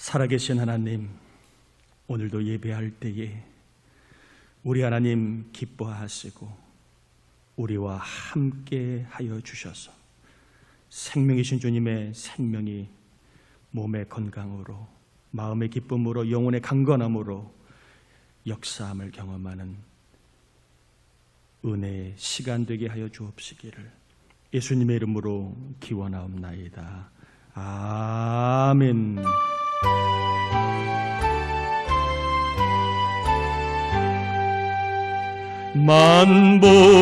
살아계신 하나님, 오늘도 예배할 때에 우리 하나님 기뻐하시고 우리와 함께 하여 주셔서 생명이신 주님의 생명이 몸의 건강으로, 마음의 기쁨으로, 영혼의 강건함으로 역사함을 경험하는 은혜의 시간 되게 하여 주옵시기를 예수님의 이름으로 기원하옵나이다. 아멘. 만복의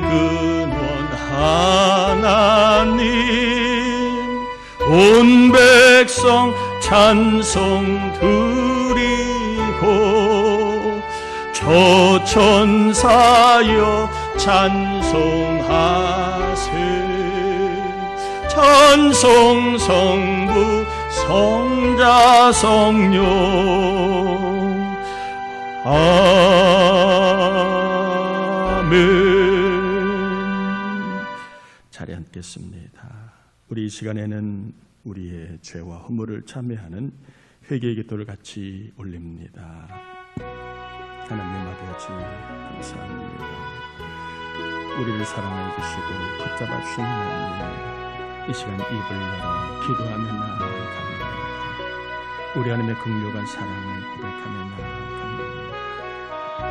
근원 하나님, 온 백성 찬송 드리고 저 천사여 찬송하세. 찬송 성부 성자 성령 아멘. 자리에 앉겠습니다. 우리 이 시간에는 우리의 죄와 허물을 참회하는 회개의 기도를 같이 올립니다. 하나님 아버지, 감사합니다. 우리를 사랑해 주시고 붙잡아 주신 하나님, 이 시간 입을 열어 기도하며 나아갑니다. 우리 하나님의 긍휼한 사랑을 고백하며 나아갑니다.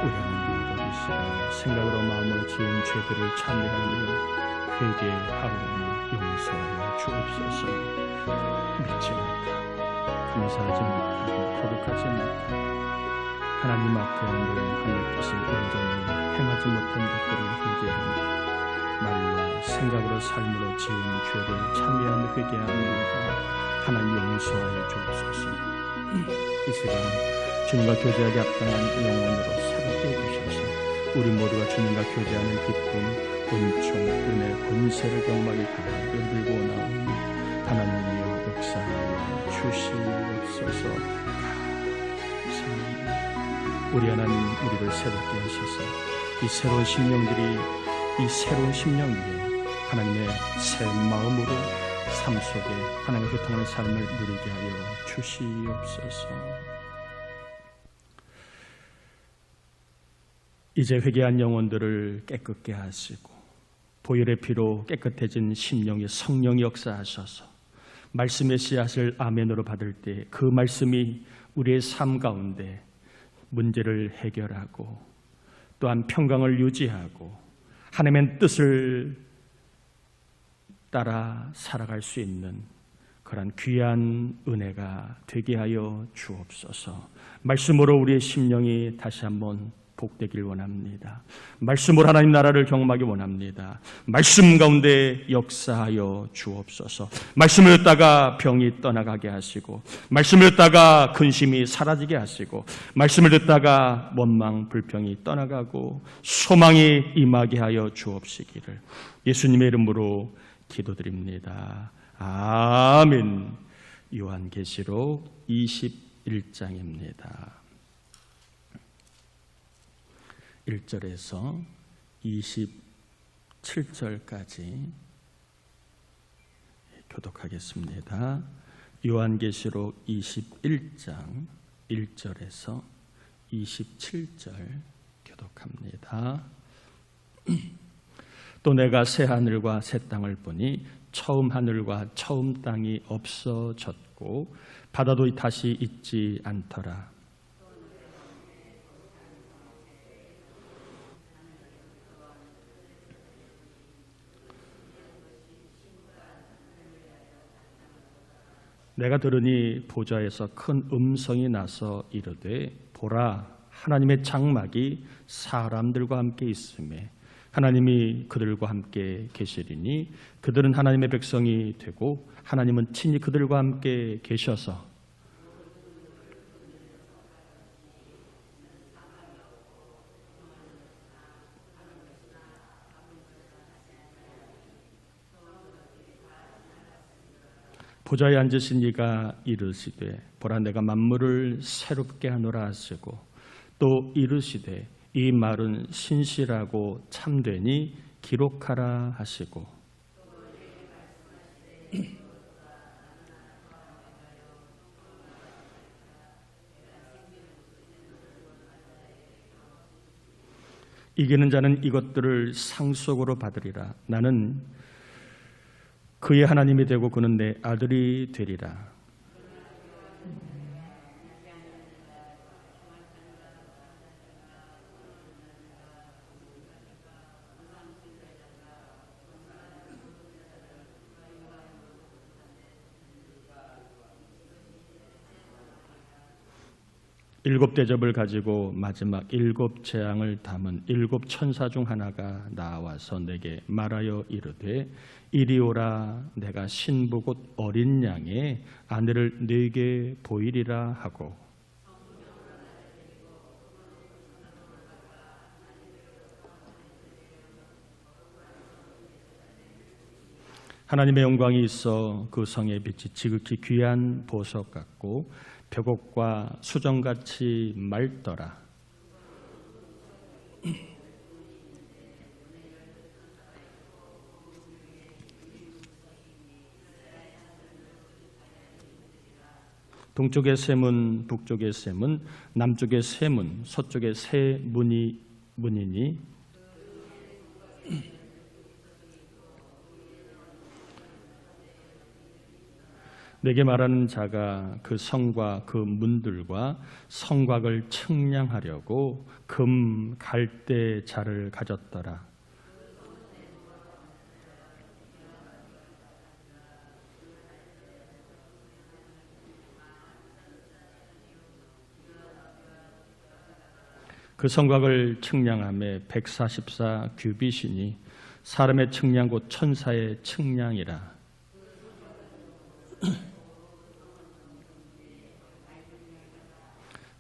우리 하나님, 이 시간 생각으로 마음으로 지은 죄들을 참회하며 회개하오니 용서하여 주옵소서. 믿지 못하고 감사하지 못하고 거룩하지 못하고 하나님 앞에 늘 하늘 뜻을 온전히 행하지 못한 것들을 회개합니다. 말로 생각으로 삶으로 지은 죄를 참회하며 회개합니다. 하나님 용서하여 주옵소서. 이 시간 주님과 교제하기 합당한 영혼으로 새롭게 해주셔서 우리 모두가 주님과 교제하는 기쁨, 은총, 은혜, 권세를 경험하기 바라며 들고 나오니 하나님이여 역사하여 주시옵소서. 감사합니다. 우리 하나님, 우리를 새롭게 하셔서 이 새로운 심령들이 이 새로운 심령 위에 하나님의 새 마음으로 삶 속에 하나님과 교통하는 삶을 누리게 하여 주시옵소서. 이제 회개한 영혼들을 깨끗게 하시고 보혈의 피로 깨끗해진 심령의 성령이 역사하셔서 말씀의 씨앗을 아멘으로 받을 때 그 말씀이 우리의 삶 가운데 문제를 해결하고 또한 평강을 유지하고 하나님의 뜻을 따라 살아갈 수 있는 그런 귀한 은혜가 되게 하여 주옵소서. 말씀으로 우리의 심령이 다시 한번 복되길 원합니다. 말씀으로 하나님 나라를 경험하기 원합니다. 말씀 가운데 역사하여 주옵소서. 말씀을 듣다가 병이 떠나가게 하시고, 말씀을 듣다가 근심이 사라지게 하시고, 말씀을 듣다가 원망 불평이 떠나가고 소망이 임하게 하여 주옵시기를 예수님의 이름으로 기도드립니다. 아멘. 요한계시록 21장입니다. 1절에서 27절까지 교독하겠습니다. 요한계시록 21장 1절에서 27절 교독합니다. 또 내가 새 하늘과 새 땅을 보니 처음 하늘과 처음 땅이 없어졌고 바다도 다시 있지 않더라. 내가 들으니 보좌에서 큰 음성이 나서 이르되 보라, 하나님의 장막이 사람들과 함께 있으매 하나님이 그들과 함께 계시리니 그들은 하나님의 백성이 되고 하나님은 친히 그들과 함께 계셔서 보좌에 앉으신 이가 이르시되 보라, 내가 만물을 새롭게 하노라 하시고 또 이르시되 이 말은 신실하고 참되니 기록하라 하시고 이기는 자는 이것들을 상속으로 받으리라. 나는 그의 하나님이 되고 그는 내 아들이 되리라. 일곱 대접을 가지고 마지막 일곱 재앙을 담은 일곱 천사 중 하나가 나와서 내게 말하여 이르되 이리 오라. 내가 신부 곧 어린 양의 아내를 네게 보이리라 하고, 하나님의 영광이 있어 그 성의 빛이 지극히 귀한 보석 같고 벽옥과 수정같이 맑더라. 동쪽의 세 문, 북쪽의 세 문, 남쪽의 세 문, 서쪽의 세 문이니 내게 말하는 자가 그 성과 그 문들과 성곽을 측량하려고 금 갈대 자를 가졌더라. 그 성곽을 측량함에 144 규빗이니 사람의 측량 곧 천사의 측량이라.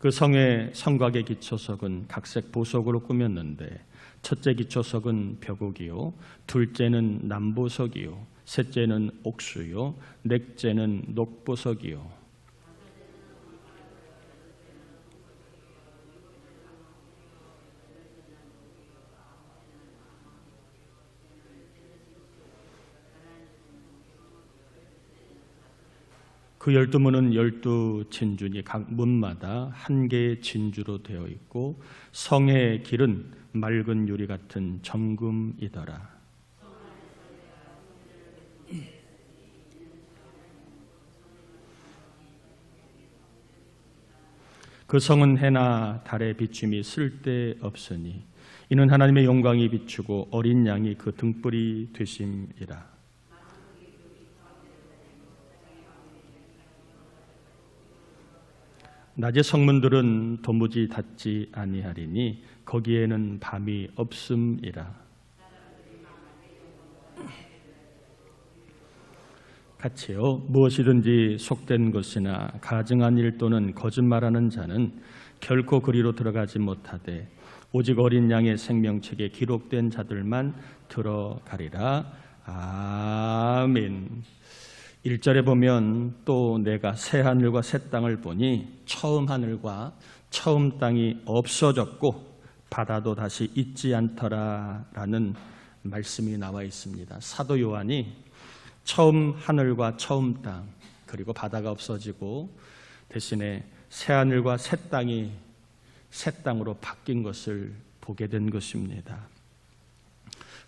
그 성의 성곽의 기초석은 각색 보석으로 꾸몄는데 첫째 기초석은 벽옥이요, 둘째는 남보석이요, 셋째는 옥수요, 넷째는 녹보석이요. 그 12문은 12진주니 각 문마다 한 개의 진주로 되어 있고 성의 길은 맑은 유리 같은 정금이더라. 그 성은 해나 달의 비춤이 쓸데없으니 이는 하나님의 영광이 비추고 어린 양이 그 등불이 되심이라. 낮의 성문들은 도무지 닫지 아니하리니 거기에는 밤이 없음이라. 같이요, 무엇이든지 속된 것이나 가증한 일 또는 거짓말하는 자는 결코 그리로 들어가지 못하되 오직 어린 양의 생명책에 기록된 자들만 들어가리라. 아멘. 1절에 보면 또 내가 새 하늘과 새 땅을 보니 처음 하늘과 처음 땅이 없어졌고 바다도 다시 있지 않더라 라는 말씀이 나와 있습니다. 사도 요한이 처음 하늘과 처음 땅 그리고 바다가 없어지고 대신에 새 하늘과 새 땅이 새 땅으로 바뀐 것을 보게 된 것입니다.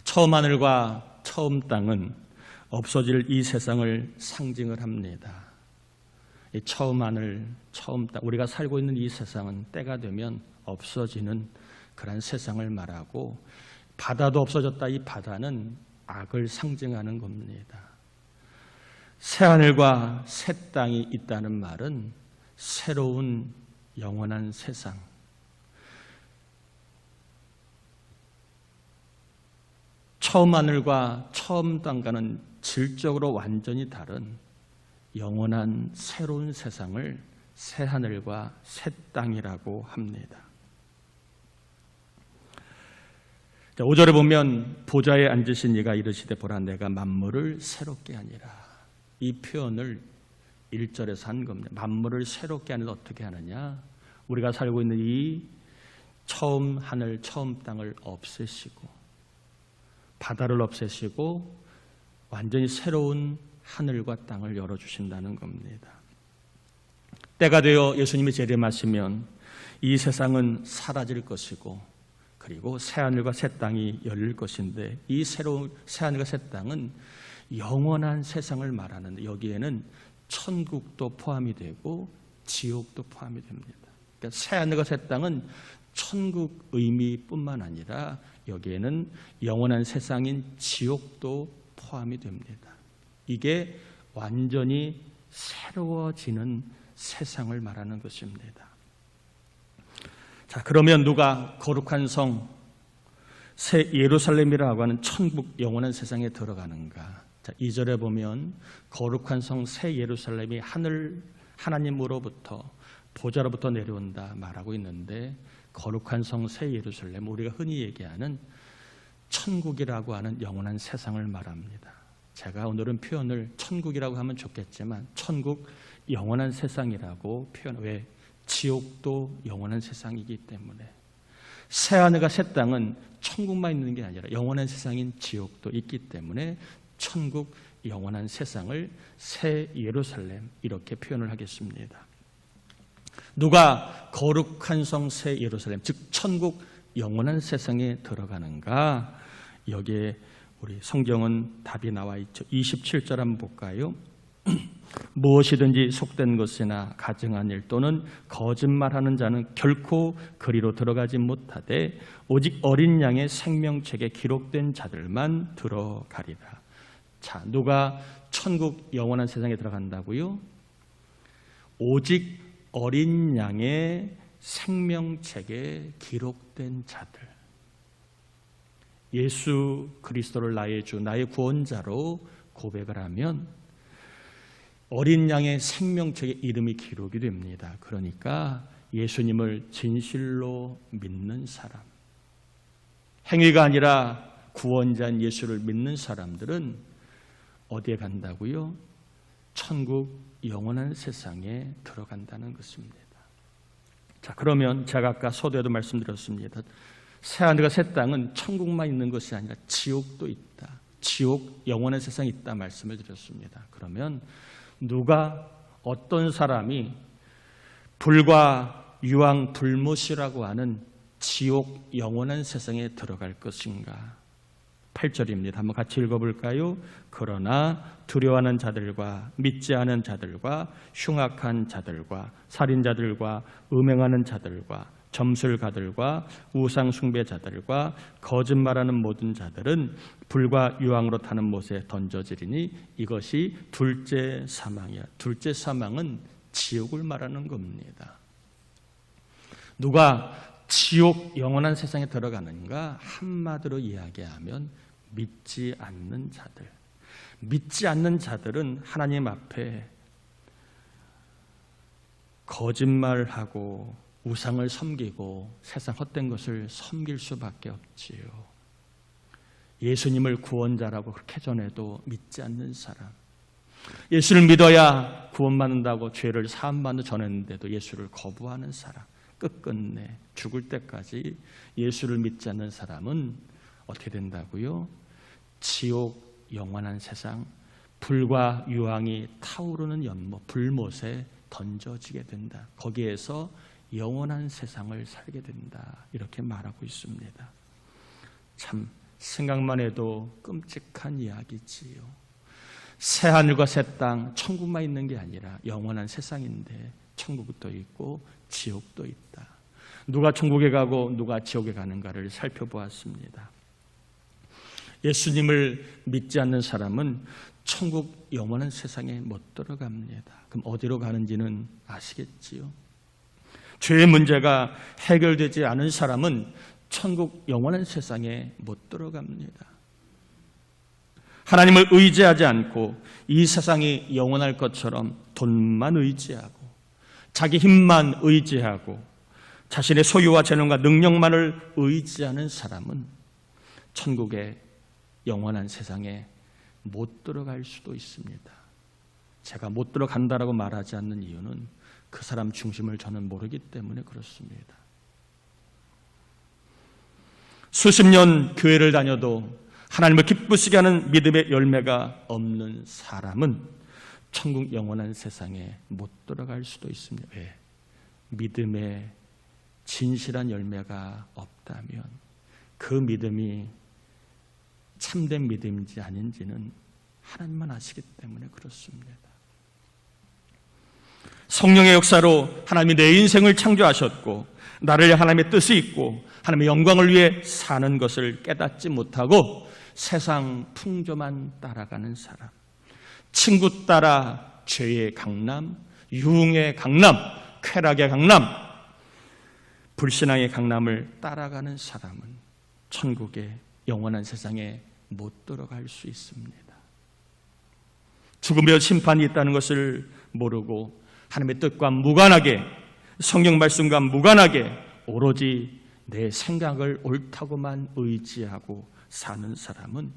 처음 하늘과 처음 땅은 없어질 이 세상을 상징을 합니다. 이 처음 하늘, 처음 땅, 우리가 살고 있는 이 세상은 때가 되면 없어지는 그런 세상을 말하고 바다도 없어졌다. 이 바다는 악을 상징하는 겁니다. 새 하늘과 새 땅이 있다는 말은 새로운 영원한 세상, 처음 하늘과 처음 땅과는 질적으로 완전히 다른 영원한 새로운 세상을 새 하늘과 새 땅이라고 합니다. 5절에 보면 보좌에 앉으신 이가 이르시되 보라 내가 만물을 새롭게 하니라. 이 표현을 1절에서 한 겁니다. 만물을 새롭게 하는 어떻게 하느냐? 우리가 살고 있는 이 처음 하늘 처음 땅을 없애시고 바다를 없애시고 완전히 새로운 하늘과 땅을 열어주신다는 겁니다. 때가 되어 예수님이 재림하시면 이 세상은 사라질 것이고 그리고 새하늘과 새 땅이 열릴 것인데, 이 새로운 새하늘과 새 땅은 영원한 세상을 말하는데, 여기에는 천국도 포함이 되고 지옥도 포함이 됩니다. 그러니까 새하늘과 새 땅은 천국 의미뿐만 아니라 여기에는 영원한 세상인 지옥도 포함이 됩니다. 이게 완전히 새로워지는 세상을 말하는 것입니다. 자, 그러면 누가 거룩한 성, 새 예루살렘이라고 하는 천국 영원한 세상에 들어가는가? 자, 2절에 보면 거룩한 성 새 예루살렘이 하나님으로부터 보좌로부터 내려온다 말하고 있는데, 거룩한 성 새 예루살렘, 우리가 흔히 얘기하는 천국이라고 하는 영원한 세상을 말합니다. 제가 오늘은 표현을 천국이라고 하면 좋겠지만 천국 영원한 세상이라고 표현. 왜? 지옥도 영원한 세상이기 때문에. 새하늘과 새 땅은 천국만 있는 게 아니라 영원한 세상인 지옥도 있기 때문에 천국 영원한 세상을 새 예루살렘 이렇게 표현을 하겠습니다. 누가 거룩한 성 새 예루살렘, 즉 천국 영원한 세상에 들어가는가? 여기에 우리 성경은 답이 나와 있죠. 27절 한번 볼까요? 무엇이든지 속된 것이나 가증한 일 또는 거짓말하는 자는 결코 그리로 들어가지 못하되 오직 어린 양의 생명책에 기록된 자들만 들어가리라. 자, 누가 천국 영원한 세상에 들어간다고요? 오직 어린 양의 생명책에 기록된 자들. 예수 그리스도를 나의 주, 나의 구원자로 고백을 하면 어린 양의 생명책에 이름이 기록이 됩니다. 그러니까 예수님을 진실로 믿는 사람, 행위가 아니라 구원자인 예수를 믿는 사람들은 어디에 간다고요? 천국 영원한 세상에 들어간다는 것입니다. 자, 그러면 제가 아까 서두에도 말씀드렸습니다. 새하늘과 새 땅은 천국만 있는 것이 아니라 지옥도 있다. 지옥 영원한 세상이 있다 말씀을 드렸습니다. 그러면 누가, 어떤 사람이 불과 유황 불못이라고 하는 지옥 영원한 세상에 들어갈 것인가? 8절입니다. 한번 같이 읽어볼까요? 그러나 두려워하는 자들과 믿지 않은 자들과 흉악한 자들과 살인자들과 음행하는 자들과 점술가들과 우상 숭배자들과 거짓말하는 모든 자들은 불과 유황으로 타는 못에 던져지리니 이것이 둘째 사망이야. 둘째 사망은 지옥을 말하는 겁니다. 누가 지옥 영원한 세상에 들어가는가? 한마디로 이야기하면 믿지 않는 자들. 믿지 않는 자들은 하나님 앞에 거짓말하고 우상을 섬기고 세상 헛된 것을 섬길 수밖에 없지요. 예수님을 구원자라고 그렇게 전해도 믿지 않는 사람, 예수를 믿어야 구원받는다고 죄를 사함받는 전했는데도 예수를 거부하는 사람, 끝끝내 죽을 때까지 예수를 믿지 않는 사람은 어떻게 된다고요? 지옥 영원한 세상, 불과 유황이 타오르는 연못, 불못에 던져지게 된다. 거기에서 영원한 세상을 살게 된다. 이렇게 말하고 있습니다. 참 생각만 해도 끔찍한 이야기지요. 새하늘과 새 땅, 천국만 있는 게 아니라 영원한 세상인데 천국도 있고 지옥도 있다. 누가 천국에 가고 누가 지옥에 가는가를 살펴보았습니다. 예수님을 믿지 않는 사람은 천국 영원한 세상에 못 들어갑니다. 그럼 어디로 가는지는 아시겠지요? 죄의 문제가 해결되지 않은 사람은 천국 영원한 세상에 못 들어갑니다. 하나님을 의지하지 않고 이 세상이 영원할 것처럼 돈만 의지하고 자기 힘만 의지하고 자신의 소유와 재능과 능력만을 의지하는 사람은 천국의 영원한 세상에 못 들어갈 수도 있습니다. 제가 못 들어간다라고 말하지 않는 이유는 그 사람 중심을 저는 모르기 때문에 그렇습니다. 수십 년 교회를 다녀도 하나님을 기쁘시게 하는 믿음의 열매가 없는 사람은 천국 영원한 세상에 못 들어갈 수도 있습니다. 왜? 믿음의 진실한 열매가 없다면, 그 믿음이 참된 믿음인지 아닌지는 하나님만 아시기 때문에 그렇습니다. 성령의 역사로 하나님이 내 인생을 창조하셨고 나를 위해 하나님의 뜻이 있고 하나님의 영광을 위해 사는 것을 깨닫지 못하고 세상 풍조만 따라가는 사람, 친구 따라 죄의 강남, 유흥의 강남, 쾌락의 강남, 불신앙의 강남을 따라가는 사람은 천국의 영원한 세상에 못 들어갈 수 있습니다. 죽음의 심판이 있다는 것을 모르고 하나님의 뜻과 무관하게, 성경 말씀과 무관하게 오로지 내 생각을 옳다고만 의지하고 사는 사람은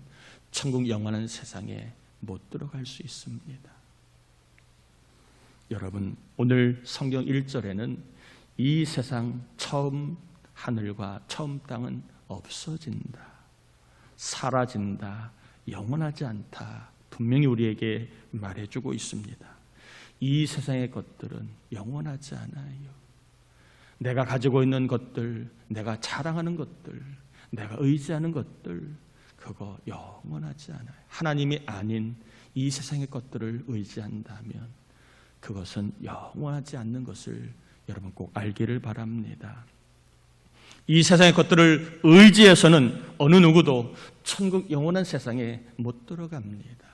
천국 영원한 세상에 못 들어갈 수 있습니다. 여러분, 오늘 성경 1절에는 이 세상 처음 하늘과 처음 땅은 없어진다, 사라진다, 영원하지 않다, 분명히 우리에게 말해주고 있습니다. 이 세상의 것들은 영원하지 않아요. 내가 가지고 있는 것들, 내가 자랑하는 것들, 내가 의지하는 것들, 그거 영원하지 않아요. 하나님이 아닌 이 세상의 것들을 의지한다면 그것은 영원하지 않는 것을 여러분 꼭 알기를 바랍니다. 이 세상의 것들을 의지해서는 어느 누구도 천국 영원한 세상에 못 들어갑니다.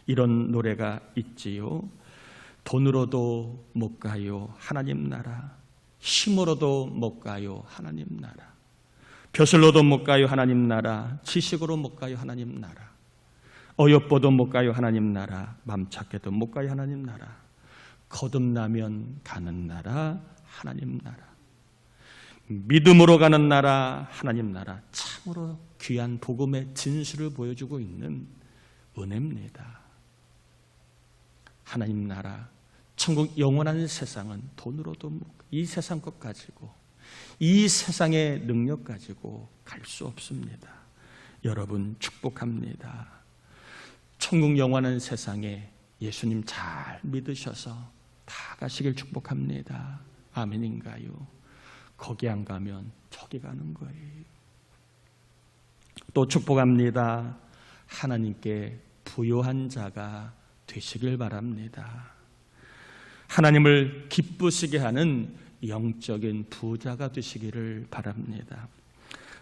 이런 노래가 있지요. 돈으로도 못 가요 하나님 나라, 힘으로도 못 가요 하나님 나라, 벼슬로도 못 가요 하나님 나라, 지식으로 못 가요 하나님 나라, 어여뻐도 못 가요 하나님 나라, 맘 착해도 못 가요 하나님 나라, 거듭나면 가는 나라 하나님 나라, 믿음으로 가는 나라 하나님 나라, 참으로 귀한 복음의 진수를 보여주고 있는 은혜입니다. 하나님 나라, 천국 영원한 세상은 돈으로도 이 세상 것 가지고, 이 세상의 능력 가지고 갈 수 없습니다. 여러분 축복합니다. 천국 영원한 세상에 예수님 잘 믿으셔서 다 가시길 축복합니다. 아멘인가요? 거기 안 가면 저기 가는 거예요. 또 축복합니다. 하나님께 부요한 자가 되시길 바랍니다. 하나님을 기쁘시게 하는 영적인 부자가 되시기를 바랍니다.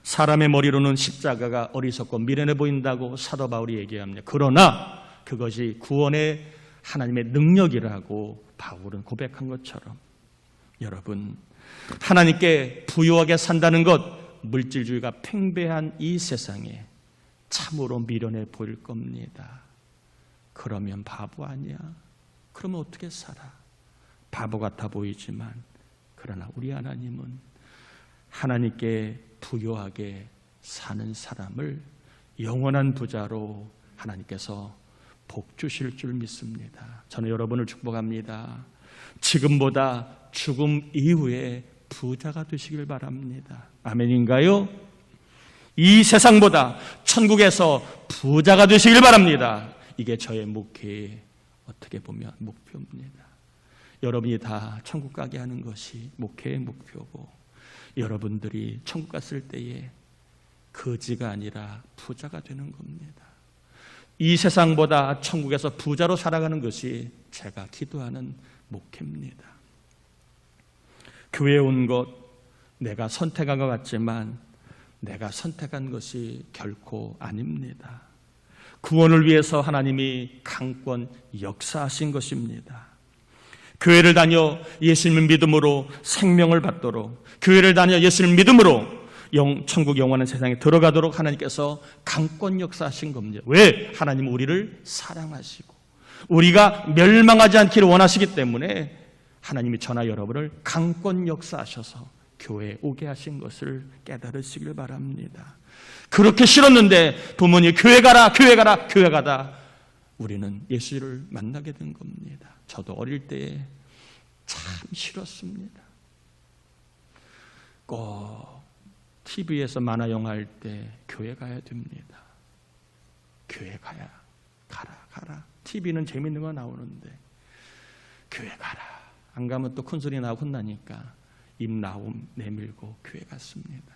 사람의 머리로는 십자가가 어리석고 미련해 보인다고 사도 바울이 얘기합니다. 그러나 그것이 구원의 하나님의 능력이라고 바울은 고백한 것처럼 여러분, 하나님께 부유하게 산다는 것, 물질주의가 팽배한 이 세상에 참으로 미련해 보일 겁니다. 그러면 바보 아니야? 그러면 어떻게 살아? 바보 같아 보이지만 그러나 우리 하나님은 하나님께 부유하게 사는 사람을 영원한 부자로 하나님께서 복 주실 줄 믿습니다. 저는 여러분을 축복합니다. 지금보다 죽음 이후에 부자가 되시길 바랍니다. 아멘인가요? 이 세상보다 천국에서 부자가 되시길 바랍니다. 이게 저의 목회의 어떻게 보면 목표입니다. 여러분이 다 천국 가게 하는 것이 목회의 목표고, 여러분들이 천국 갔을 때에 거지가 아니라 부자가 되는 겁니다. 이 세상보다 천국에서 부자로 살아가는 것이 제가 기도하는 목회입니다. 교회에 온 것 내가 선택한 것 같지만 내가 선택한 것이 결코 아닙니다. 구원을 위해서 하나님이 강권 역사하신 것입니다. 교회를 다녀 예수님을 믿음으로 생명을 받도록, 교회를 다녀 예수님을 믿음으로 천국 영원한 세상에 들어가도록 하나님께서 강권 역사하신 겁니다. 왜? 하나님은 우리를 사랑하시고 우리가 멸망하지 않기를 원하시기 때문에 하나님이 저나 여러분을 강권 역사하셔서 교회에 오게 하신 것을 깨달으시길 바랍니다. 그렇게 싫었는데 부모님 교회 가라, 교회 가라, 교회 가다 우리는 예수를 만나게 된 겁니다. 저도 어릴 때에 참 싫었습니다. 꼭 TV에서 만화 영화 할 때 교회 가야 됩니다. 교회 가라. TV는 재밌는 거 나오는데 교회 가라. 안 가면 또 큰 소리 나고 혼나니까 입 나옴 내밀고 교회 갔습니다.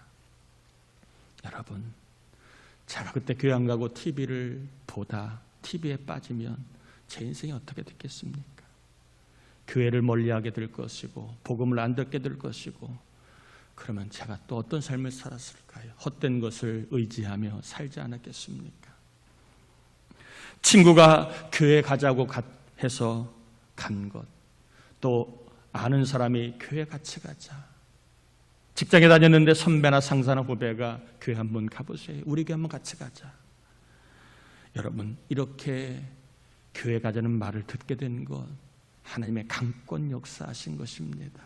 여러분, 제가 그때 교회 안 가고 TV를 보다 TV에 빠지면 제 인생이 어떻게 됐겠습니까? 교회를 멀리하게 될 것이고 복음을 안 듣게 될 것이고, 그러면 제가 또 어떤 삶을 살았을까요? 헛된 것을 의지하며 살지 않았겠습니까? 친구가 교회 가자고 해서 간 것, 또 아는 사람이 교회 같이 가자, 직장에 다녔는데 선배나 상사나 후배가 교회 한번 가보세요, 우리 교회 한번 같이 가자. 여러분, 이렇게 교회 가자는 말을 듣게 된 것, 하나님의 강권 역사하신 것입니다.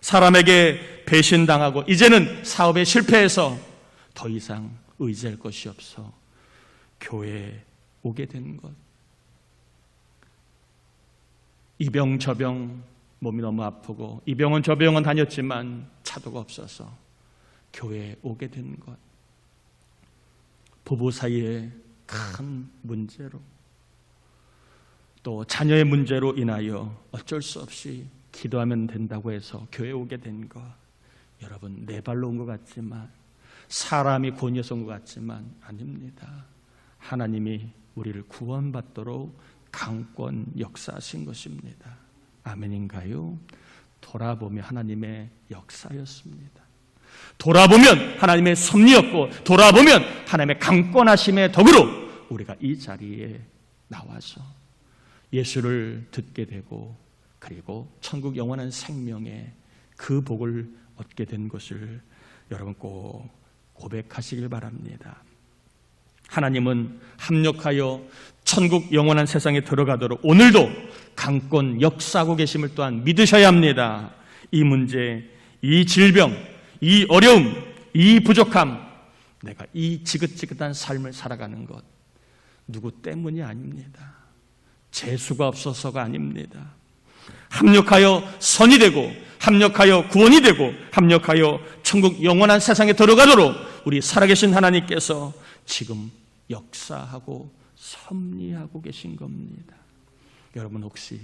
사람에게 배신당하고 이제는 사업에 실패해서 더 이상 의지할 것이 없어 교회에 오게 된 것, 이 병 저 병 몸이 너무 아프고 이 병원 저 병원 다녔지만 차도가 없어서 교회에 오게 된 것, 부부 사이에 큰 문제로, 또 자녀의 문제로 인하여 어쩔 수 없이 기도하면 된다고 해서 교회에 오게 된 것, 여러분, 내 발로 온 것 같지만, 사람이 권유해서 온 것 같지만 아닙니다. 하나님이 우리를 구원받도록 강권 역사하신 것입니다. 아멘인가요? 돌아보면 하나님의 역사였습니다. 돌아보면 하나님의 섭리였고, 돌아보면 하나님의 강권하심의 덕으로 우리가 이 자리에 나와서 예수를 듣게 되고, 그리고 천국 영원한 생명의 그 복을 얻게 된 것을 여러분 꼭 고백하시길 바랍니다. 하나님은 합력하여 천국 영원한 세상에 들어가도록 오늘도 강권 역사하고 계심을 또한 믿으셔야 합니다. 이 문제, 이 질병, 이 어려움, 이 부족함, 내가 이 지긋지긋한 삶을 살아가는 것, 누구 때문이 아닙니다. 재수가 없어서가 아닙니다. 합력하여 선이 되고, 합력하여 구원이 되고, 합력하여 천국 영원한 세상에 들어가도록 우리 살아계신 하나님께서 지금 역사하고 섭리하고 계신 겁니다. 여러분, 혹시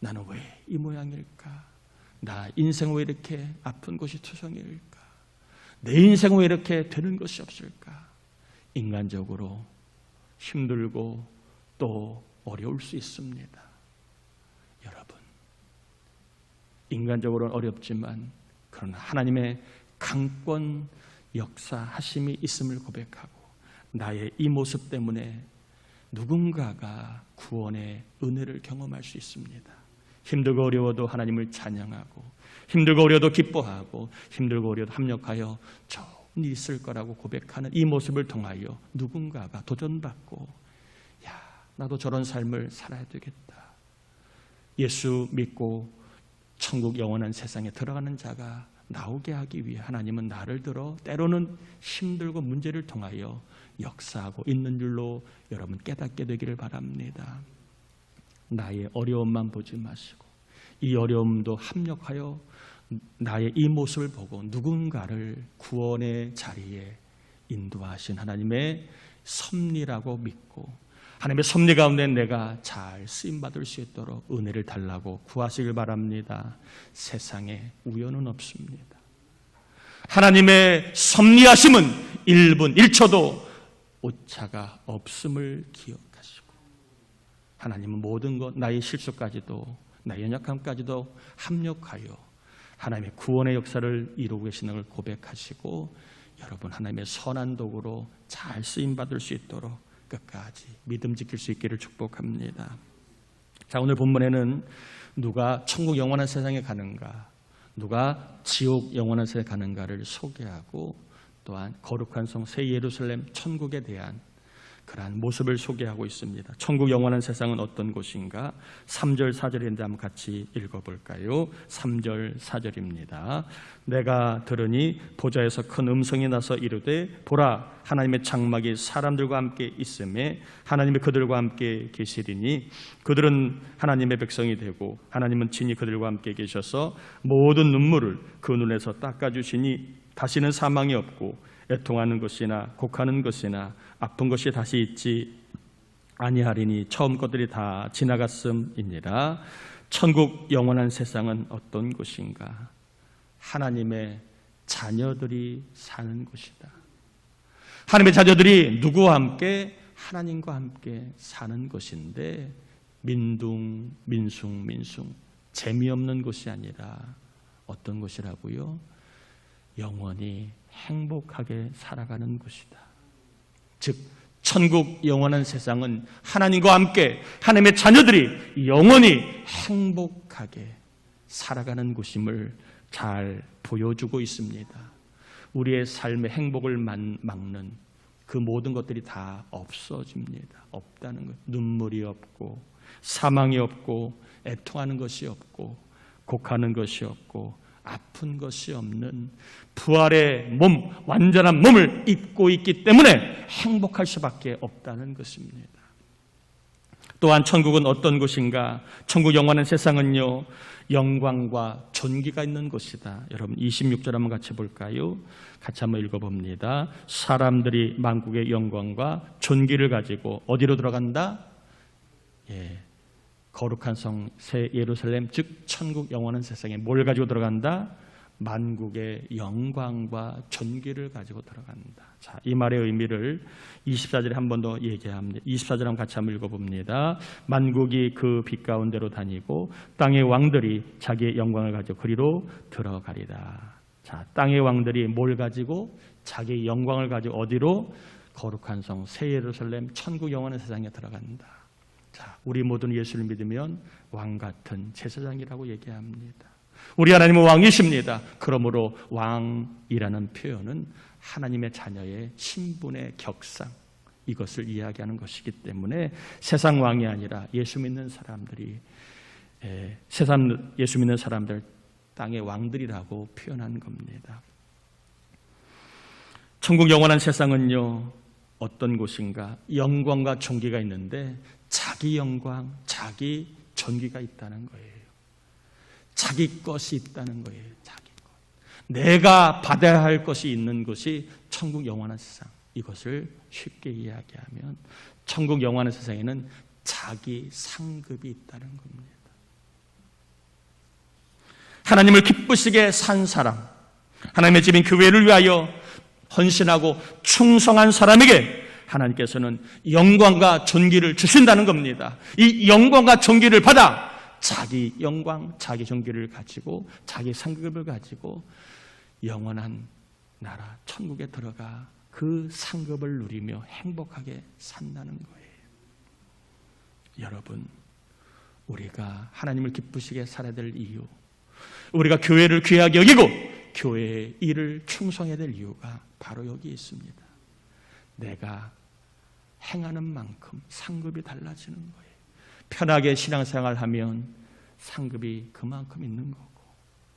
나는 왜 이 모양일까? 나 인생 왜 이렇게 아픈 것이 투성일까? 내 인생 왜 이렇게 되는 것이 없을까? 인간적으로 힘들고 또 어려울 수 있습니다. 여러분, 인간적으로는 어렵지만 그러나 하나님의 강권 역사하심이 있음을 고백하고, 나의 이 모습 때문에 누군가가 구원의 은혜를 경험할 수 있습니다. 힘들고 어려워도 하나님을 찬양하고, 힘들고 어려워도 기뻐하고, 힘들고 어려워도 합력하여 좋은 일이 있을 거라고 고백하는 이 모습을 통하여 누군가가 도전받고, 야, 나도 저런 삶을 살아야 되겠다, 예수 믿고 천국 영원한 세상에 들어가는 자가 나오게 하기 위해 하나님은 나를 들어 때로는 힘들고 문제를 통하여 역사하고 있는 줄로 여러분 깨닫게 되기를 바랍니다. 나의 어려움만 보지 마시고 이 어려움도 합력하여 나의 이 모습을 보고 누군가를 구원의 자리에 인도하신 하나님의 섭리라고 믿고, 하나님의 섭리 가운데 내가 잘 쓰임받을 수 있도록 은혜를 달라고 구하시길 바랍니다. 세상에 우연은 없습니다. 하나님의 섭리하심은 1분 1초도 오차가 없음을 기억하시고, 하나님은 모든 것, 나의 실수까지도 나의 연약함까지도 합력하여 하나님의 구원의 역사를 이루고 계시는 걸 고백하시고, 여러분 하나님의 선한 도구로 잘 쓰임받을 수 있도록 끝까지 믿음 지킬 수 있기를 축복합니다. 자, 오늘 본문에는 누가 천국 영원한 세상에 가는가, 누가 지옥 영원한 세상에 가는가를 소개하고, 또한 거룩한 성 새 예루살렘 천국에 대한 그러한 모습을 소개하고 있습니다. 천국 영원한 세상은 어떤 곳인가? 3절 4절인데 한번 같이 읽어볼까요? 3절 4절입니다. 내가 들으니 보좌에서 큰 음성이 나서 이르되 보라, 하나님의 장막이 사람들과 함께 있음에 하나님이 그들과 함께 계시리니 그들은 하나님의 백성이 되고 하나님은 친히 그들과 함께 계셔서 모든 눈물을 그 눈에서 닦아주시니 다시는 사망이 없고 애통하는 것이나 곡하는 것이나 아픈 것이 다시 있지 아니하리니 처음 것들이 다 지나갔음이니라. 천국 영원한 세상은 어떤 곳인가? 하나님의 자녀들이 사는 곳이다. 하나님의 자녀들이 누구와 함께? 하나님과 함께 사는 것인데 민숭 재미없는 곳이 아니라 어떤 곳이라고요? 영원히 행복하게 살아가는 곳이다. 즉 천국 영원한 세상은 하나님과 함께 하나님의 자녀들이 영원히 행복하게 살아가는 곳임을 잘 보여주고 있습니다. 우리의 삶의 행복을 막는 그 모든 것들이 다 없어집니다. 없다는 것. 눈물이 없고 사망이 없고 애통하는 것이 없고 곡하는 것이 없고 아픈 것이 없는 부활의 몸, 완전한 몸을 입고 있기 때문에 행복할 수밖에 없다는 것입니다. 또한 천국은 어떤 곳인가? 천국 영원한 세상은요, 영광과 존귀가 있는 곳이다. 여러분 26절 한번 같이 볼까요? 같이 한번 읽어봅니다. 사람들이 만국의 영광과 존귀를 가지고 어디로 들어간다? 거룩한 성 새 예루살렘, 즉 천국 영원한 세상에 뭘 가지고 들어간다? 만국의 영광과 존귀를 가지고 들어간다. 자, 이 말의 의미를 24절에 한 번 더 얘기합니다. 24절 한번 같이 한번 읽어봅니다. 만국이 그 빛 가운데로 다니고 땅의 왕들이 자기의 영광을 가지고 그리로 들어가리라. 자, 땅의 왕들이 뭘 가지고? 자기의 영광을 가지고 어디로? 거룩한 성 새 예루살렘, 천국 영원한 세상에 들어간다. 자, 우리 모두는 예수를 믿으면 왕 같은 제사장이라고 얘기합니다. 우리 하나님은 왕이십니다. 그러므로 왕이라는 표현은 하나님의 자녀의 신분의 격상, 이것을 이야기하는 것이기 때문에 세상 왕이 아니라 예수 믿는 사람들이 예수 믿는 사람들 땅의 왕들이라고 표현한 겁니다. 천국 영원한 세상은요, 어떤 곳인가? 영광과 존귀가 있는데 자기 영광, 자기 존귀가 있다는 거예요. 자기 것이 있다는 거예요. 자기 것. 내가 받아야 할 것이 있는 것이 천국 영원한 세상. 이것을 쉽게 이야기하면 천국 영원한 세상에는 자기 상급이 있다는 겁니다. 하나님을 기쁘시게 산 사람, 하나님의 집인 교회를 위하여 헌신하고 충성한 사람에게 하나님께서는 영광과 존귀를 주신다는 겁니다. 이 영광과 존귀를 받아 자기 영광, 자기 존귀를 가지고 자기 상급을 가지고 영원한 나라 천국에 들어가 그 상급을 누리며 행복하게 산다는 거예요. 여러분, 우리가 하나님을 기쁘시게 살아야 될 이유, 우리가 교회를 귀하게 여기고 교회의 일을 충성해야 될 이유가 바로 여기 있습니다. 내가 행하는 만큼 상급이 달라지는 거예요. 편하게 신앙생활하면 상급이 그만큼 있는 거고,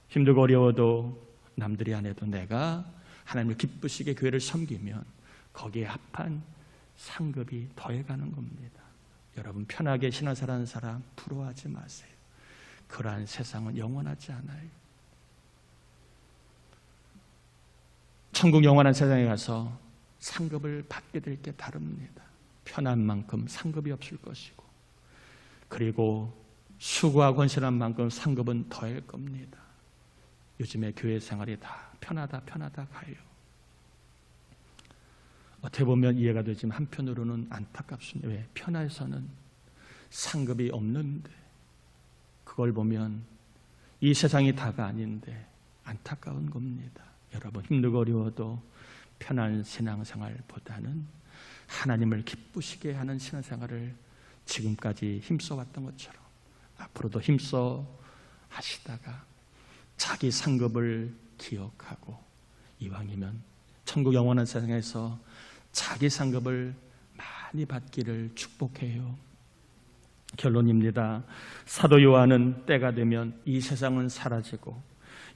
힘들고 어려워도 남들이 안 해도 내가 하나님을 기쁘시게 교회를 섬기면 거기에 합한 상급이 더해가는 겁니다. 여러분, 편하게 신앙생활하는 사람 부러워하지 마세요. 그러한 세상은 영원하지 않아요. 천국 영원한 세상에 가서 상급을 받게 될 게 다릅니다. 편한 만큼 상급이 없을 것이고, 그리고 수고하고 헌신한 만큼 상급은 더할 겁니다. 요즘에 교회 생활이 다 편하다 가요. 어떻게 보면 이해가 되지만 한편으로는 안타깝습니다. 왜? 편해서는 상급이 없는데, 그걸 보면 이 세상이 다가 아닌데 안타까운 겁니다. 여러분, 힘들고 어려워도 편한 신앙생활보다는 하나님을 기쁘시게 하는 신앙생활을 지금까지 힘써왔던 것처럼 앞으로도 힘써 하시다가 자기 상급을 기억하고 이왕이면 천국 영원한 세상에서 자기 상급을 많이 받기를 축복해요. 결론입니다. 사도 요한은 때가 되면 이 세상은 사라지고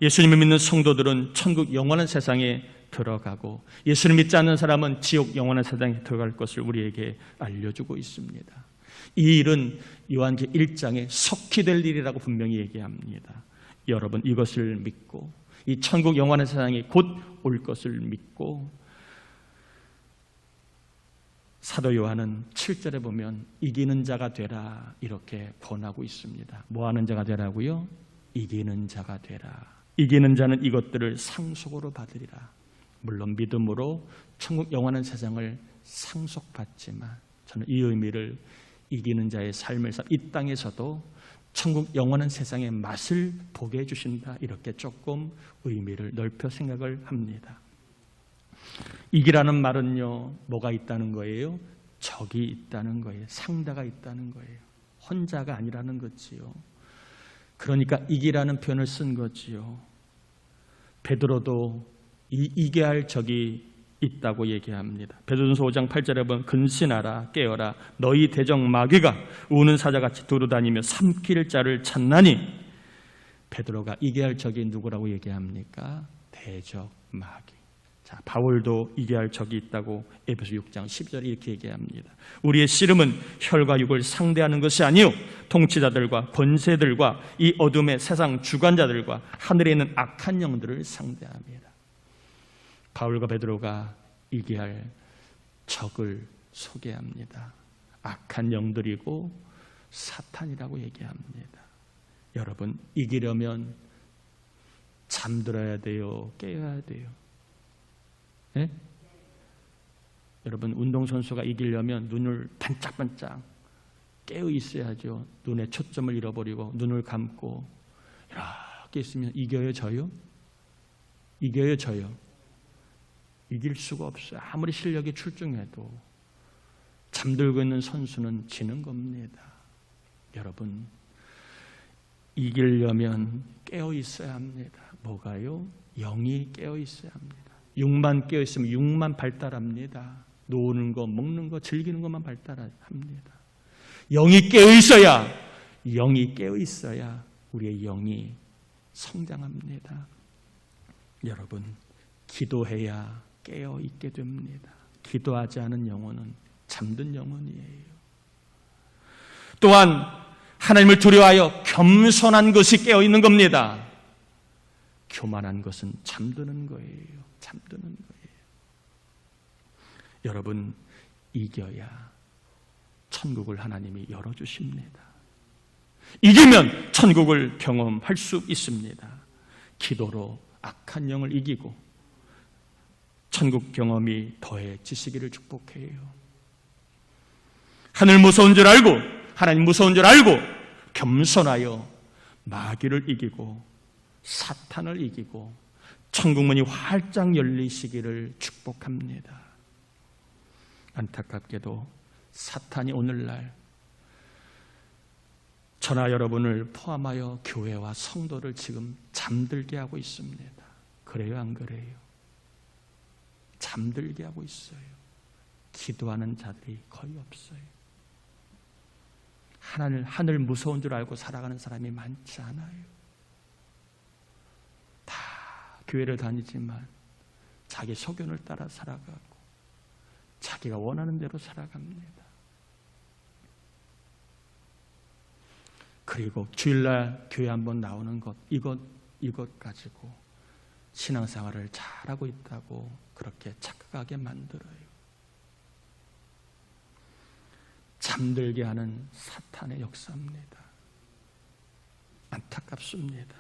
예수님을 믿는 성도들은 천국 영원한 세상에 들어가고 예수를 믿지 않는 사람은 지옥 영원한 세상에 들어갈 것을 우리에게 알려주고 있습니다. 이 일은 요한계 1장에 속히 될 일이라고 분명히 얘기합니다. 여러분, 이것을 믿고 이 천국 영원한 세상이 곧 올 것을 믿고 사도 요한은 7절에 보면 이기는 자가 되라 이렇게 권하고 있습니다. 뭐 하는 자가 되라고요? 이기는 자가 되라. 이기는 자는 이것들을 상속으로 받으리라. 물론 믿음으로 천국 영원한 세상을 상속받지만 저는 이 의미를 이기는 자의 삶을 이 땅에서도 천국 영원한 세상의 맛을 보게 해주신다, 이렇게 조금 의미를 넓혀 생각을 합니다. 이기라는 말은요, 뭐가 있다는 거예요? 적이 있다는 거예요. 상대가 있다는 거예요. 혼자가 아니라는 거지요. 그러니까 이기라는 표현을 쓴 거지요. 베드로도 이겨야 할 적이 있다고 얘기합니다. 베드로전서 5장 8절에 보면 근신하라 깨어라 너희 대적 마귀가 우는 사자같이 두루다니며 삼킬 자를 찾나니, 베드로가 이겨야 할 적이 누구라고 얘기합니까? 대적 마귀. 자, 바울도 이겨야 할 적이 있다고 에베소 6장 12절에 이렇게 얘기합니다. 우리의 씨름은 혈과 육을 상대하는 것이 아니요 통치자들과 권세들과 이 어둠의 세상 주관자들과 하늘에 있는 악한 영들을 상대합니다. 바울과 베드로가 이겨야 할 적을 소개합니다. 악한 영들이고 사탄이라고 얘기합니다. 여러분, 이기려면 잠들어야 돼요? 깨어야 돼요? 네? 여러분, 운동선수가 이기려면 눈을 반짝반짝 깨어 있어야죠. 눈에 초점을 잃어버리고 눈을 감고 이렇게 있으면 이겨요, 져요? 이겨요, 져요? 이길 수가 없어요. 아무리 실력이 출중해도 잠들고 있는 선수는 지는 겁니다. 여러분, 이기려면 깨어 있어야 합니다. 뭐가요? 영이 깨어 있어야 합니다. 육만 깨어 있으면 육만 발달합니다. 노는 거, 먹는 거, 즐기는 것만 발달합니다. 영이 깨어 있어야 우리의 영이 성장합니다. 여러분, 기도해야 깨어 있게 됩니다. 기도하지 않은 영혼은 잠든 영혼이에요. 또한 하나님을 두려워하여 겸손한 것이 깨어 있는 겁니다. 교만한 것은 잠드는 거예요. 잠드는 거예요. 여러분, 이겨야 천국을 하나님이 열어주십니다. 이기면 천국을 경험할 수 있습니다. 기도로 악한 영을 이기고 천국 경험이 더해지시기를 축복해요. 하늘 무서운 줄 알고, 하나님 무서운 줄 알고 겸손하여 마귀를 이기고 사탄을 이기고 천국문이 활짝 열리시기를 축복합니다. 안타깝게도 사탄이 오늘날 저나 여러분을 포함하여 교회와 성도를 지금 잠들게 하고 있습니다. 그래요, 안 그래요? 잠들게 하고 있어요. 기도하는 자들이 거의 없어요. 하늘 무서운 줄 알고 살아가는 사람이 많지 않아요. 다 교회를 다니지만 자기 소견을 따라 살아가고 자기가 원하는 대로 살아갑니다. 그리고 주일날 교회 한번 나오는 것, 이것 가지고 신앙생활을 잘하고 있다고 그렇게 착각하게 만들어요. 잠들게 하는 사탄의 역사입니다. 안타깝습니다.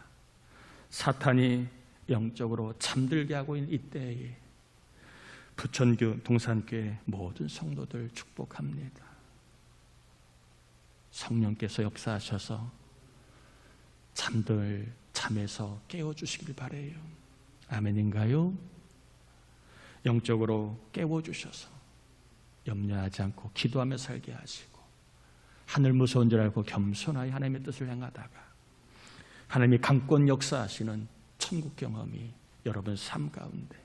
사탄이 영적으로 잠들게 하고 있는 이때에 부천교, 동산교회 모든 성도들 축복합니다. 성령께서 역사하셔서 잠들 잠에서 깨워주시길 바라요. 아멘인가요? 영적으로 깨워주셔서 염려하지 않고 기도하며 살게 하시고 하늘 무서운 줄 알고 겸손하여 하나님의 뜻을 행하다가 하나님이 강권 역사하시는 천국 경험이 여러분 삶 가운데,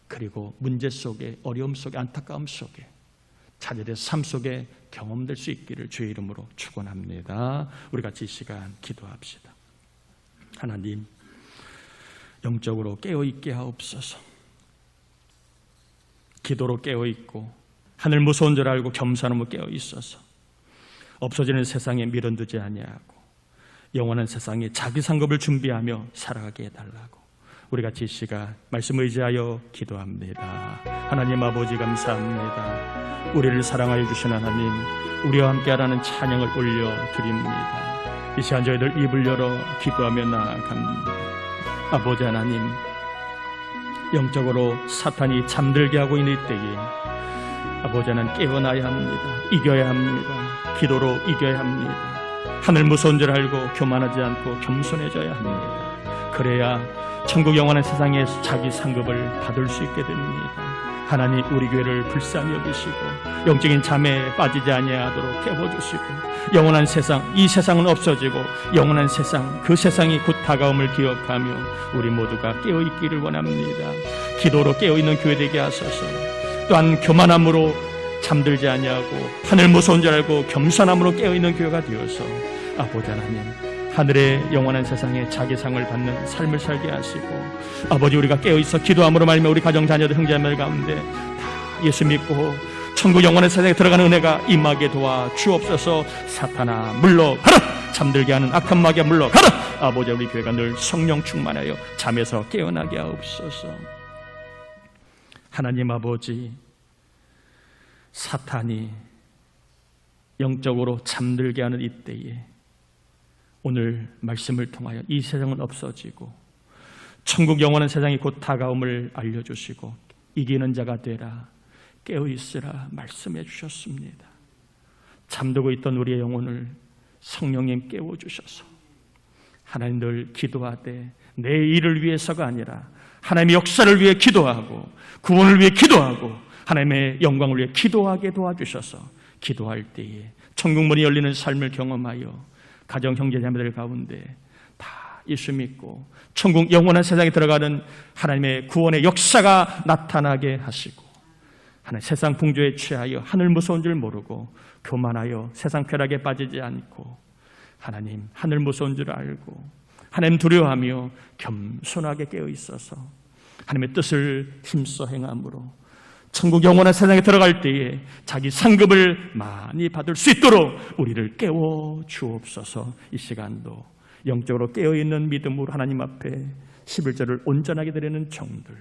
그리고 문제 속에, 어려움 속에, 안타까움 속에, 자녀들의 삶 속에 경험될 수 있기를 주의 이름으로 축원합니다. 우리 같이 이 시간 기도합시다. 하나님, 영적으로 깨어있게 하옵소서. 기도로 깨어있고 하늘 무서운 줄 알고 겸손함으로 깨어있어서 없어지는 세상에 밀어두지 아니하고 영원한 세상에 자기 상급을 준비하며 살아가게 해달라고 우리 같이 이 시간 말씀 의지하여 기도합니다. 하나님 아버지, 감사합니다. 우리를 사랑하여 주신 하나님, 우리와 함께하라는 찬양을 올려드립니다. 이 시간 저희들 입을 열어 기도하며 나아갑니다. 아버지 하나님, 영적으로 사탄이 잠들게 하고 있는 때에 아버지 하나님 깨어나야 합니다. 이겨야 합니다. 기도로 이겨야 합니다. 하늘 무서운 줄 알고 교만하지 않고 겸손해져야 합니다. 그래야 천국 영원한 세상에서 자기 상급을 받을 수 있게 됩니다. 하나님, 우리 교회를 불쌍히 여기시고 영적인 잠에 빠지지 아니하도록 깨워주시고, 영원한 세상, 이 세상은 없어지고 영원한 세상, 그 세상이 곧 다가옴을 기억하며 우리 모두가 깨어있기를 원합니다. 기도로 깨어있는 교회 되게 하소서. 또한 교만함으로 잠들지 아니하고 하늘 무서운 줄 알고 겸손함으로 깨어있는 교회가 되어서 아버지 하나님, 하늘의 영원한 세상에 자기 상을 받는 삶을 살게 하시고, 아버지, 우리가 깨어있어 기도함으로 말미암아 우리 가정 자녀들 형제자매 가운데 다 예수 믿고 천국 영원한 세상에 들어가는 은혜가 임하게 도와 주옵소서. 사탄아 물러가라. 잠들게 하는 악한 마귀야 물러가라. 아버지, 우리 교회가 늘 성령 충만하여 잠에서 깨어나게 하옵소서. 하나님 아버지, 사탄이 영적으로 잠들게 하는 이때에 오늘 말씀을 통하여 이 세상은 없어지고 천국 영원한 세상이 곧 다가옴을 알려주시고 이기는 자가 되라, 깨어있으라 말씀해 주셨습니다. 잠들고 있던 우리의 영혼을 성령님 깨워주셔서 하나님 늘 기도하되 내 일을 위해서가 아니라 하나님의 역사를 위해 기도하고 구원을 위해 기도하고 하나님의 영광을 위해 기도하게 도와주셔서 기도할 때에 천국 문이 열리는 삶을 경험하여 가정 형제자매들 가운데 다 예수 믿고 천국 영원한 세상에 들어가는 하나님의 구원의 역사가 나타나게 하시고, 하나님 세상 풍조에 취하여 하늘 무서운 줄 모르고 교만하여 세상 쾌락에 빠지지 않고 하나님 하늘 무서운 줄 알고 하나님 두려워하며 겸손하게 깨어 있어서 하나님의 뜻을 힘써 행함으로 천국 영원한 세상에 들어갈 때에 자기 상급을 많이 받을 수 있도록 우리를 깨워 주옵소서. 이 시간도 영적으로 깨어있는 믿음으로 하나님 앞에 11절을 온전하게 드리는 종들,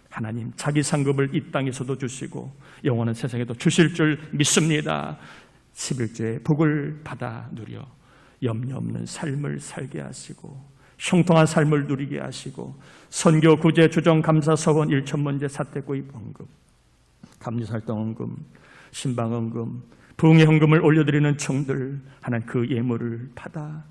하나님 자기 상급을 이 땅에서도 주시고 영원한 세상에도 주실 줄 믿습니다. 11조의 복을 받아 누려 염려 없는 삶을 살게 하시고 형통한 삶을 누리게 하시고 선교, 구제, 주정, 감사, 서원, 일천문제, 사택구입, 헌금, 감리살동 헌금, 신방헌금, 부흥의 헌금을 올려드리는 종들, 하나님 그 예물을 받아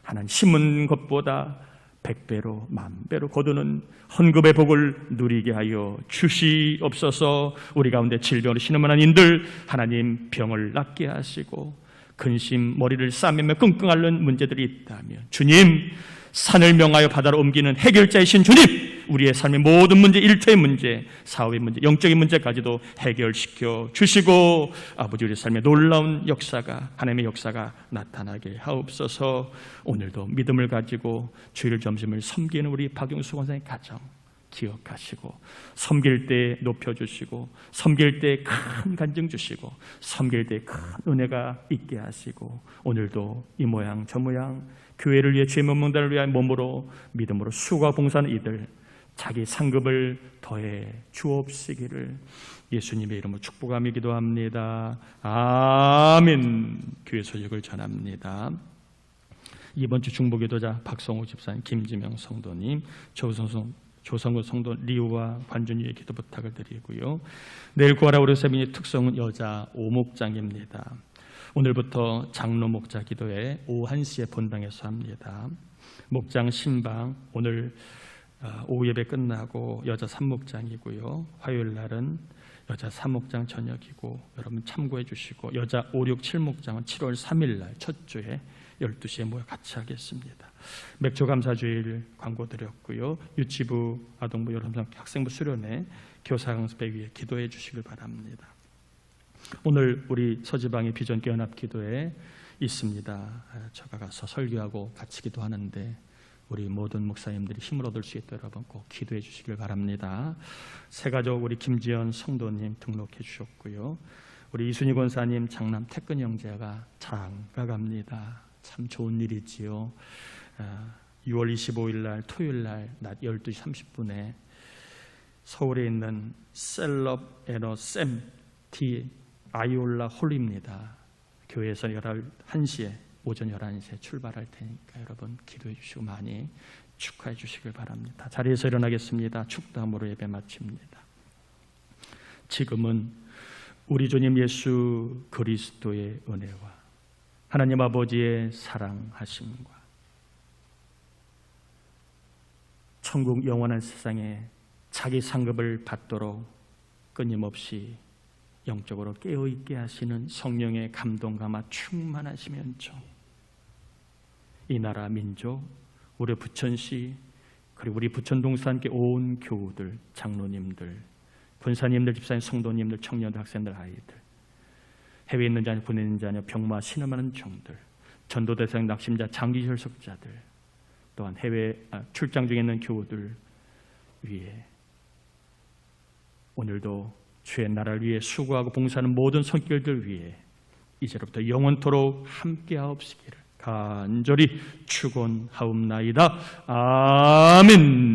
하나님 심은 것보다 100배로 10,000배로 거두는 헌금의 복을 누리게 하여 주시옵소서. 우리 가운데 질병으로 신음하는 인들 하나님 병을 낫게 하시고 근심, 머리를 싸매며 끙끙 앓는 문제들이 있다면 주님, 산을 명하여 바다로 옮기는 해결자이신 주님, 우리의 삶의 모든 문제, 일터의 문제, 사업의 문제, 영적인 문제까지도 해결시켜 주시고 아버지, 우리 삶의 놀라운 역사가, 하나님의 역사가 나타나게 하옵소서. 오늘도 믿음을 가지고 주일 점심을 섬기는 우리 박용수 권사의 가정 기억하시고 섬길 때 높여주시고 섬길 때 큰 간증 주시고 섬길 때 큰 은혜가 있게 하시고 오늘도 이 모양 저 모양 교회를 위해 죄 문명단을 위한 몸으로 믿음으로 수고와 봉사하는 이들 자기 상급을 더해 주옵시기를 예수님의 이름으로 축복하며 기도합니다. 아멘. 교회 소식을 전합니다. 이번 주 중보기도자 박성호 집사님, 김지명 성도님, 조성구 성도 리우와 관준이의 기도 부탁을 드리고요. 내일 구하라 우리 세빈의 특성은 여자 오목장입니다. 오늘부터 장로 목자 기도회 오후 1시에 본당에서 합니다. 목장 신방 오늘 오후 예배 끝나고 여자 3목장이고요. 화요일 날은 여자 3목장 저녁이고 여러분 참고해 주시고 여자 5, 6, 7목장은 7월 3일 날 첫 주에 12시에 모여 같이 하겠습니다. 맥주 감사주일 광고 드렸고요. 유치부, 아동부, 여러분 학생부 수련회 교사 강습회 위해 기도해 주시길 바랍니다. 오늘 우리 서지방의 비전 깨어납 기도회 있습니다. 제가 가서 설교하고 같이 기도하는데 우리 모든 목사님들이 힘을 얻을 수 있도록 여러분 꼭 기도해 주시길 바랍니다. 새가족 우리 김지연 성도님 등록해 주셨고요. 우리 이순희 권사님 장남 태근 형제가 장가 갑니다. 참 좋은 일이지요. 6월 25일 날 토요일 날 낮 12시 30분에 서울에 있는 셀럽 에너 샘티 아이올라 홀입니다. 교회에서 1시에 오전 11시에 출발할 테니까 여러분 기도해 주시고 많이 축하해 주시길 바랍니다. 자리에서 일어나겠습니다. 축도함으로 예배 마칩니다. 지금은 우리 주님 예수 그리스도의 은혜와 하나님 아버지의 사랑하심과 천국 영원한 세상에 자기 상급을 받도록 끊임없이 영적으로 깨어있게 하시는 성령의 감동과 아마 충만하시면서 이 나라 민족, 우리 부천시 그리고 우리 부천동사 함께 온 교우들, 장로님들, 권사님들, 집사님, 성도님들, 청년들, 학생들, 아이들, 해외에 있는 자녀, 군에 있는 자녀, 병마, 신음하는 종들, 전도대상 낙심자, 장기혈석자들, 또한 해외 출장 중에 있는 교우들 위해 오늘도 주의 나라를 위해 수고하고 봉사하는 모든 손길들 위해 이제로부터 영원토록 함께하옵시기를 간절히 축원하옵나이다. 아멘.